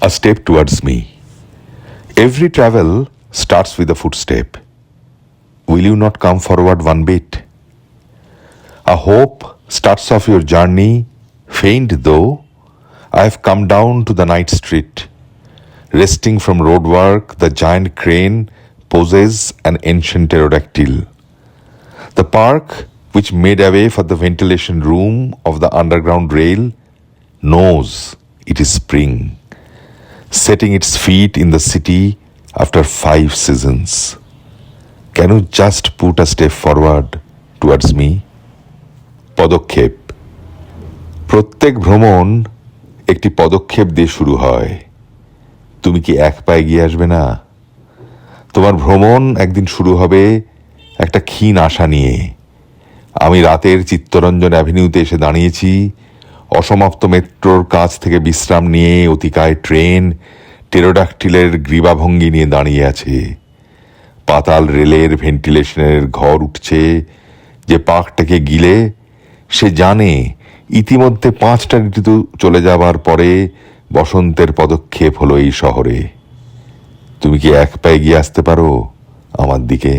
A step towards me. Every travel starts with a footstep. Will you not come forward one bit? A hope starts off your journey, faint though. I have come down to the night street. Resting from roadwork, the giant crane poses an ancient pterodactyl. The park, which made away for the ventilation room of the underground rail, knows it is spring, setting its feet in the city after 5 seasons. Can you just put a step forward towards me? পদক্ষেপ। প্রত্যেক ভ্রমণ একটি পদক্ষেপ দিয়ে শুরু হয়। তুমি কি এক পায়ে এগিয়ে আসবে না? তোমার ভ্রমণ একদিন শুরু হবে একটা ক্ষীণ আশা নিয়ে। আমি রাতের চিত্তরঞ্জন অ্যাভিনিউতে এসে দাঁড়িয়েছি। অসমাপ্ত মেট্রোর কাছ থেকে বিশ্রাম নিয়ে অতিকায় ট্রেন টেরোডাক্টিলের গ্রীবাভঙ্গি নিয়ে দাঁড়িয়ে আছে। পাতাল রেলের ভেন্টিলেশনের ঘর উঠছে। যে পাকটাকে গিলে সে জানে ইতিমধ্যে 5টা ঋতু চলে যাবার পরে বসন্তের পদক্ষেপ হলো এই শহরে। তুমি কি এক পায়ে এগিয়ে আসতে পারো আমার দিকে?